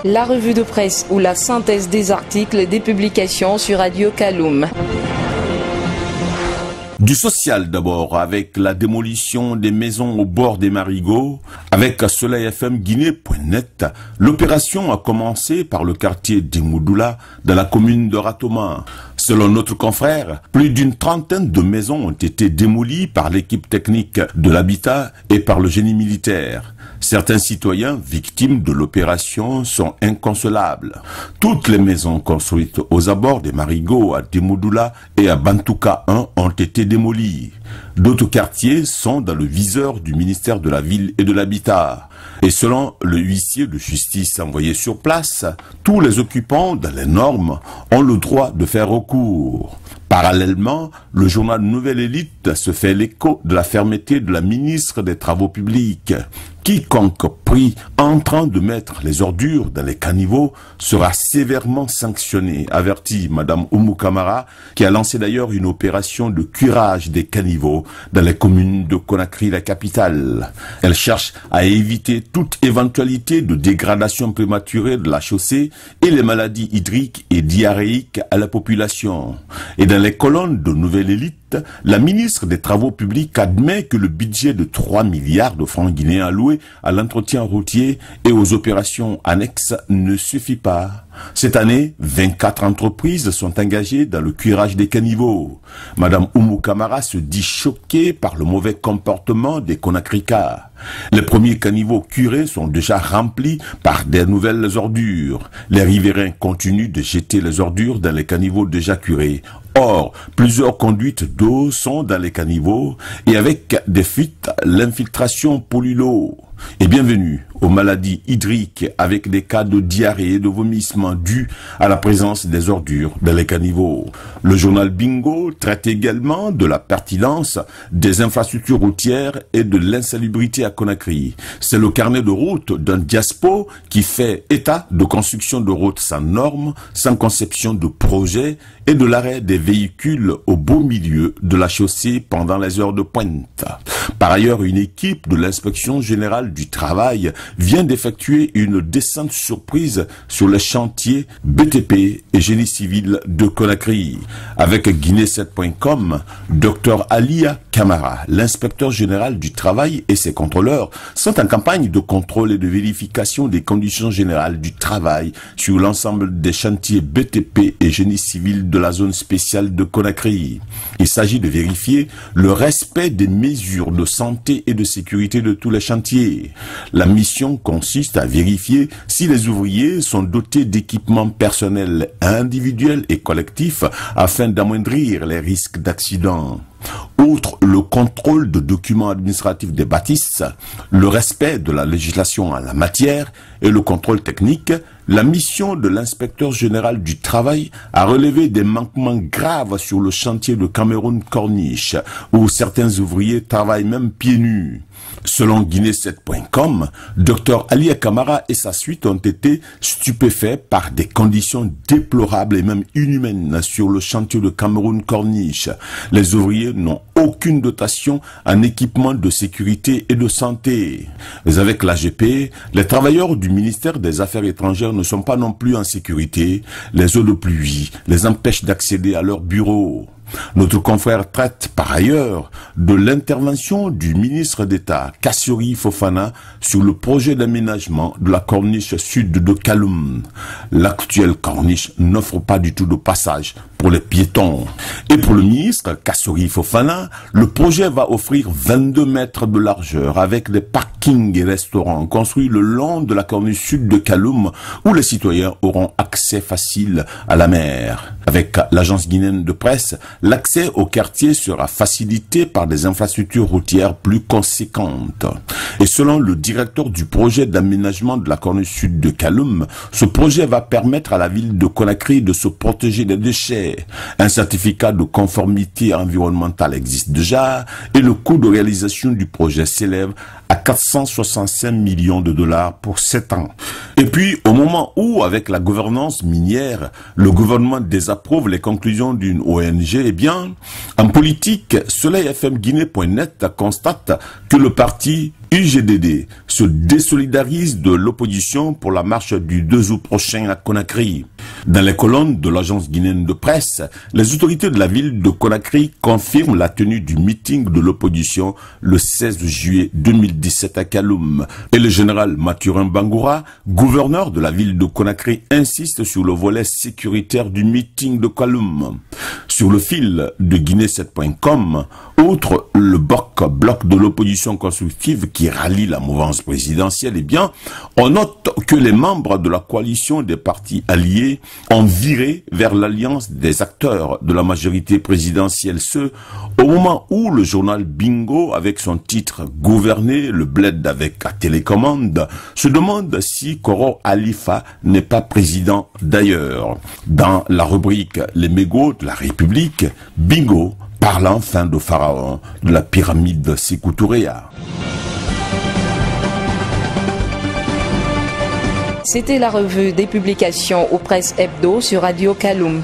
La revue de presse ou la synthèse des articles des publications sur Radio Kaloum. Du social d'abord, avec la démolition des maisons au bord des marigots. Avec Soleil FM Guinée.net, l'opération a commencé par le quartier d'Imoudoula, dans la commune de Ratoma. Selon notre confrère, plus d'une trentaine de maisons ont été démolies par l'équipe technique de l'habitat et par le génie militaire. Certains citoyens victimes de l'opération sont inconsolables. Toutes les maisons construites aux abords des marigots à Dimoudoula et à Bantouka 1 ont été démolies. D'autres quartiers sont dans le viseur du ministère de la Ville et de l'Habitat. Et selon le huissier de justice envoyé sur place, tous les occupants dans les normes ont le droit de faire recours. Parallèlement, le journal Nouvelle Élite se fait l'écho de la fermeté de la ministre des Travaux publics. Quiconque pris en train de mettre les ordures dans les caniveaux sera sévèrement sanctionné, avertit Madame Oumou Kamara, qui a lancé d'ailleurs une opération de curage des caniveaux dans les communes de Conakry, la capitale. Elle cherche à éviter toute éventualité de dégradation prématurée de la chaussée et les maladies hydriques et diarrhéiques à la population. Et dans les colonnes de Nouvelle Élite, la ministre des Travaux publics admet que le budget de 3 milliards de francs guinéens alloué à l'entretien routier et aux opérations annexes ne suffit pas. Cette année, 24 entreprises sont engagées dans le curage des caniveaux. Madame Oumou Kamara se dit choquée par le mauvais comportement des Conacricas. Les premiers caniveaux curés sont déjà remplis par des nouvelles ordures. Les riverains continuent de jeter les ordures dans les caniveaux déjà curés. Or, plusieurs conduites d'eau sont dans les caniveaux et avec des fuites, l'infiltration pollue l'eau. Et bienvenue aux maladies hydriques avec des cas de diarrhée et de vomissement dus à la présence des ordures dans les caniveaux. Le journal Bingo traite également de la pertinence des infrastructures routières et de l'insalubrité à Conakry. C'est le carnet de route d'un diaspo qui fait état de construction de routes sans normes, sans conception de projet et de l'arrêt des véhicules au beau milieu de la chaussée pendant les heures de pointe. Par ailleurs, une équipe de l'inspection générale du travail vient d'effectuer une descente surprise sur les chantiers BTP et génie civil de Conakry. Avec Guinée7.com, Dr Alia Kamara, l'inspecteur général du travail et ses contrôleurs sont en campagne de contrôle et de vérification des conditions générales du travail sur l'ensemble des chantiers BTP et génie civil de la zone spéciale de Conakry. Il s'agit de vérifier le respect des mesures de santé et de sécurité de tous les chantiers. La mission consiste à vérifier si les ouvriers sont dotés d'équipements personnels individuels et collectifs afin d'amoindrir les risques d'accident. Outre le contrôle de documents administratifs des bâtisses, le respect de la législation en la matière et le contrôle technique, la mission de l'inspecteur général du travail a relevé des manquements graves sur le chantier de Cameroun Corniche, où certains ouvriers travaillent même pieds nus. Selon Guinée7.com, Dr Ali Kamara et sa suite ont été stupéfaits par des conditions déplorables et même inhumaines sur le chantier de Cameroun Corniche. Les ouvriers n'ont aucune dotation en équipement de sécurité et de santé. Mais avec l'AGP, les travailleurs du ministère des Affaires étrangères ne sont pas non plus en sécurité. Les eaux de pluie les empêchent d'accéder à leur bureau. Notre confrère traite par ailleurs de l'intervention du ministre d'État Kassori Fofana sur le projet d'aménagement de la corniche sud de Kaloum. L'actuelle corniche n'offre pas du tout de passage pour les piétons. Et pour le ministre Kassori Fofana, le projet va offrir 22 mètres de largeur avec des parkings et restaurants construits le long de la corniche sud de Kaloum où les citoyens auront accès facile à la mer. Avec l'agence guinéenne de presse, l'accès au quartier sera facilité par des infrastructures routières plus conséquentes. Et selon le directeur du projet d'aménagement de la corniche sud de Kaloum, ce projet va permettre à la ville de Conakry de se protéger des déchets. Un certificat de conformité environnementale existe déjà et le coût de réalisation du projet s'élève à 465 millions de dollars pour 7 ans. Et puis, au moment où, avec la gouvernance minière, le gouvernement désapprouve les conclusions d'une ONG, eh bien, en politique, SoleilFMGuinée.net constate que le parti UGDD se désolidarise de l'opposition pour la marche du 2 août prochain à Conakry. Dans les colonnes de l'agence guinéenne de presse, les autorités de la ville de Conakry confirment la tenue du meeting de l'opposition le 16 juillet 2017 à Kaloum. Et le général Mathurin Bangoura, gouverneur de la ville de Conakry, insiste sur le volet sécuritaire du meeting de Kaloum. Sur le fil de Guinée7.com, outre le bloc de l'opposition constructive qui rallie la mouvance présidentielle, eh bien, on note que les membres de la coalition des partis alliés ont viré vers l'alliance des acteurs de la majorité présidentielle, ce au moment où le journal Bingo, avec son titre « Gouverner le bled avec la télécommande », se demande si Koro Halifa n'est pas président d'ailleurs. Dans la rubrique « Les mégots de la République », Bingo parle enfin de Pharaon de la pyramide Sékou Touré. C'était la revue des publications aux presses hebdo sur Radio Kaloum.